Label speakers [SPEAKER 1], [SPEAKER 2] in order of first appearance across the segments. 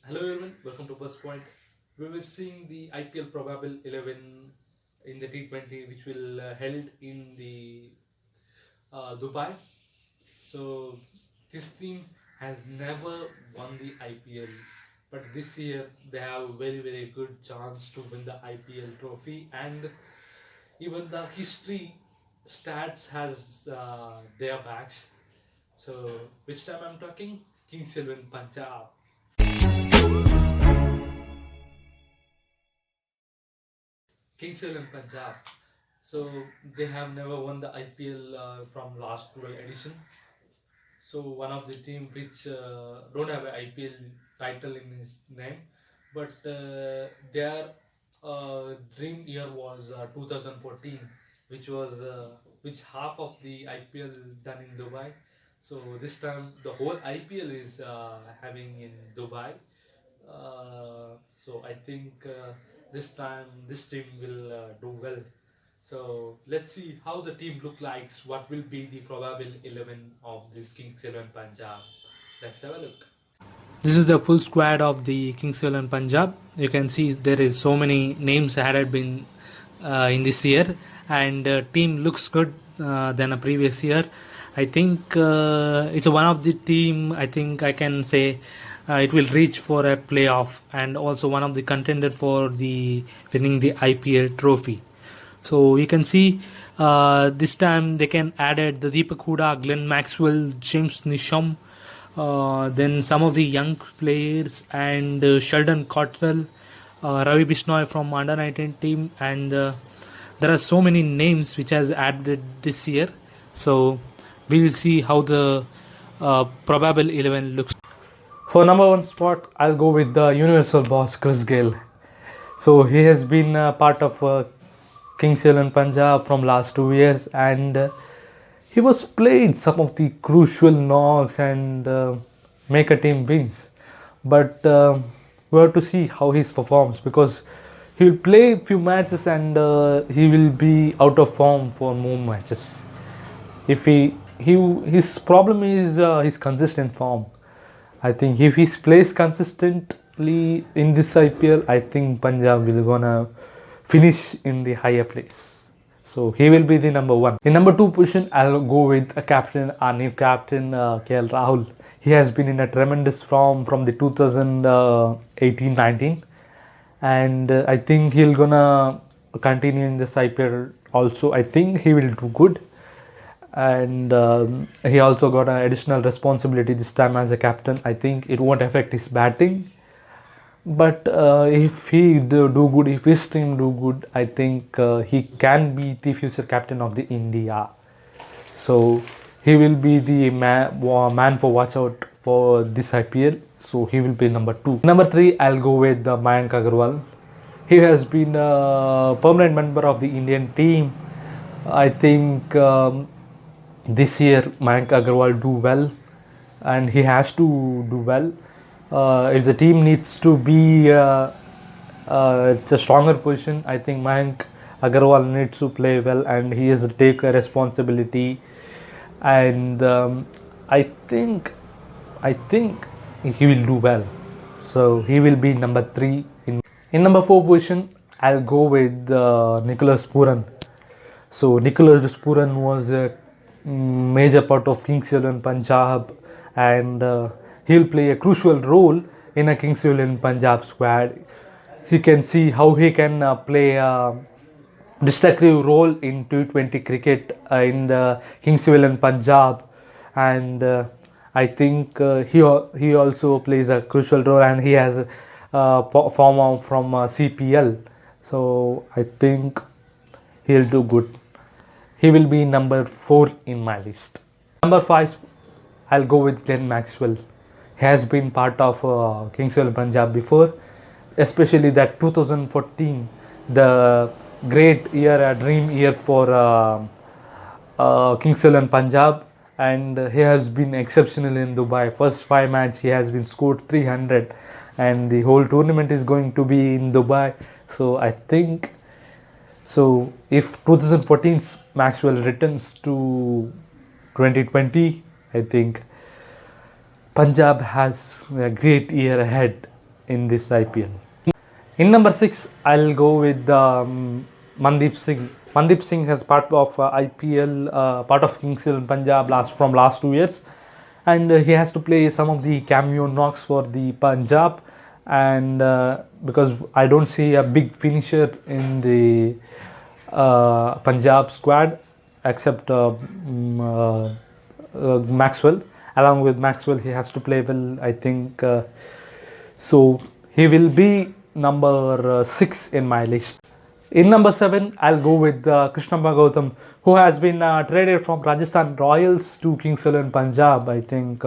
[SPEAKER 1] Hello everyone, welcome to Bus Point. We will seeing the IPL probable 11 in the T20 which will held in the Dubai. So this team has never won the IPL, but this year they have a very good chance to win the IPL trophy, and even the history stats has their backs. So which time I'm talking? Kings 11 Punjab. Kings 11 Punjab. So they have never won the IPL from last 12 edition. So one of the team which don't have an IPL title in his name, but their dream year was 2014, which half of the IPL done in Dubai. So this time the whole IPL is having in Dubai. So I think this time this team will do well. So let's see how the team look like. What will be the probable 11 of this Kings 11 Punjab? Let's have a look. This is the full squad of the Kings 11 Punjab. You can see there is so many names added been in this year, and team looks good than a previous year. I think it's one of the team. I think I can say it will reach for a playoff, and also one of the contender for the winning the IPL trophy. So you can see this time they can added the Deepak Huda, Glenn Maxwell, James Nisham, then some of the young players and Sheldon Cottrell, Ravi Bisnoy from under 19 team, and there are so many names which has added this year. So we will see how the probable 11 looks. For number one spot, I'll go with the universal boss Chris Gayle. So he has been part of Kings 11 Punjab from last 2 years, and he was playing some of the crucial knocks and make a team wins. But we have to see how he performs, because he will play a few matches and he will be out of form for more matches. If he his problem is his consistent form. I think if he plays consistently in this IPL, I think Punjab will gonna finish in the higher place. So he will be the number one. In number two position, I'll go with a captain, our new captain, KL Rahul. He has been in a tremendous form from the 2018-19, and I think he'll gonna continue in this IPL also. I think he will do good, and he also got an additional responsibility this time as a captain. I think it won't affect his batting, but if he do good, if his team do good, I think he can be the future captain of the India. So he will be the man for watch out for this IPL. So he will be number two. Number three, I'll go with Mayank Agarwal. He has been a permanent member of the Indian team. I think this year Mayank Agarwal do well, and he has to do well. If the team needs to be it's a stronger position, I think Mayank Agarwal needs to play well, and he has to take a responsibility. And I think he will do well. So he will be number three. In number four position, I'll go with Nicholas Puran. So Nicholas Puran was a major part of Kings 11 Punjab, and he'll play a crucial role in a Kings 11 Punjab squad. He can see how he can play a destructive role in T20 cricket in the Kings 11 Punjab, and I think he also plays a crucial role, and he has form from CPL. So I think he'll do good. He will be number 4 in my list. Number 5, I'll go with Glenn Maxwell. He has been part of Kings 11 Punjab before, especially that 2014, the great year, a dream year for Kings 11 Punjab, and he has been exceptional in Dubai. First 5 matches he has been scored 300, and the whole tournament is going to be in Dubai. So I think so. If 2014's Maxwell returns to 2020, I think Punjab has a great year ahead. in this IPL. In number 6, I'll go with Mandeep Singh. Mandeep Singh has part of IPL, part of Kings XI Punjab from last 2 years, and he has to play some of the cameo knocks for the Punjab, and because I don't see a big finisher in the Punjab squad except Maxwell. Along with Maxwell, he has to play well, I think. So he will be number 6 in my list. In number 7, I'll go with Krishnappa Gautam, who has been traded from Rajasthan Royals to Kings XI Punjab, I think.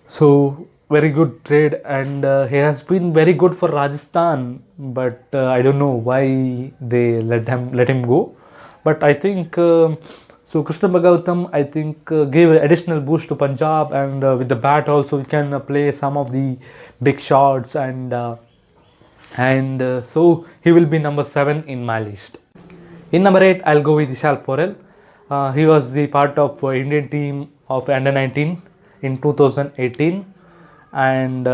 [SPEAKER 1] So very good trade, and he has been very good for Rajasthan, but I don't know why they let him go. But I think so Krishnappa Gautam, I think, gave an additional boost to Punjab, and with the bat also he can play some of the big shots, and so he will be number 7 in my list. In number 8, I'll go with Ishal Porel. He was the part of Indian team of under 19 in 2018, and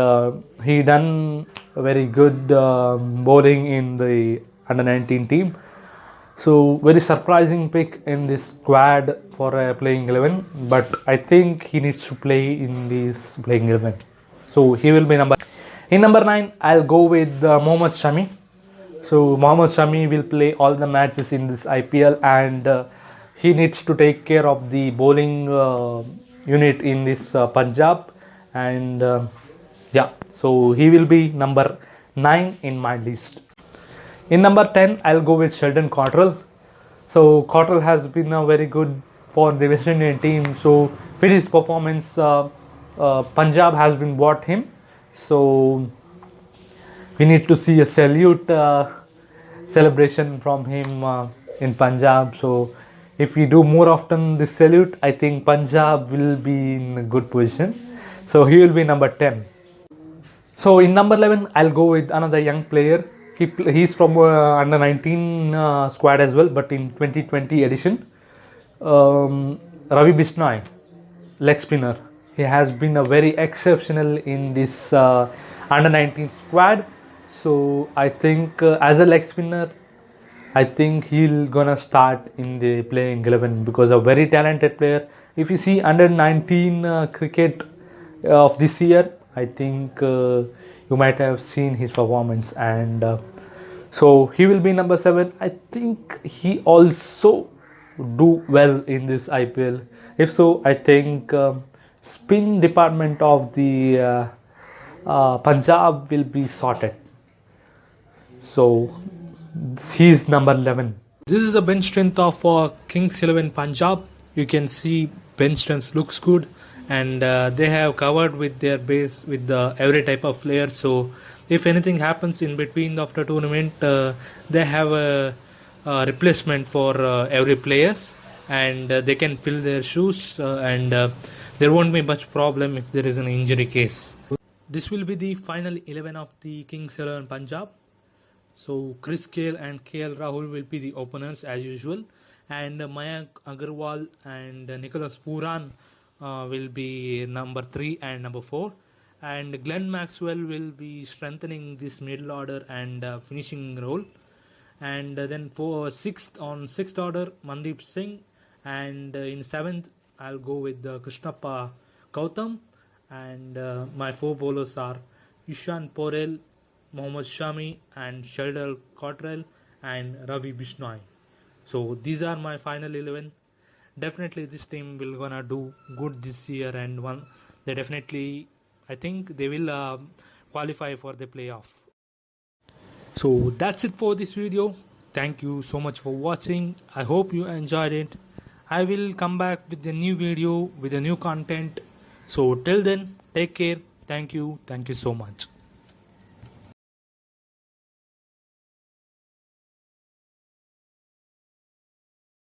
[SPEAKER 1] he done very good bowling in the under 19 team. So very surprising pick in this squad for playing 11, but I think he needs to play in this playing 11. So he will be number. In number 9, I'll go with Mohammad Shami. So Mohammad Shami will play all the matches in this IPL, and he needs to take care of the bowling unit in this Punjab, and yeah, so he will be number 9 in my list. In number 10, I'll go with Sheldon Cottrell. So Cottrell has been very good for the West Indian team. So with his performance, Punjab has been bought him. So we need to see a salute celebration from him in Punjab. So if we do more often this salute, I think Punjab will be in a good position. So he will be number 10. So in number 11, I'll go with another young player. He's from under 19 squad as well, but in 2020 edition. Ravi Bishnoi, leg spinner. He has been a very exceptional in this under 19 squad. So I think as a leg spinner, I think he'll gonna start in the playing 11 because a very talented player. If you see under 19 cricket of this year, I think you might have seen his performance, and so he will be number 7. I think he also do well in this IPL. If so, I think spin department of the Punjab will be sorted. So he's number 11. This is the bench strength of Kings XI Punjab. You can see bench strength looks good, and they have covered with their base with every type of player. So if anything happens in between of the tournament, they have a replacement for every players, and they can fill their shoes, and there won't be much problem if there is an injury case. This will be the final 11 of the Kings XI Punjab. So Chris Gale and KL Rahul will be the openers as usual, and Mayank Agarwal and Nicholas Pooran will be number 3 and number 4, and Glenn Maxwell will be strengthening this middle order and finishing role, and then for sixth order Mandeep Singh, and in 7th I'll go with Krishnappa Gautam, and my 4 bowlers are Ishan Porel, Mohammad Shami, and Sheldon Cottrell, and Ravi Bishnoi. So these are my final 11. Definitely this team will gonna do good this year, and they definitely, I think they will qualify for the playoff. So that's it for this video. Thank you so much for watching. I hope you enjoyed it. I will come back with a new video with a new content. So till then, take care. Thank you so much.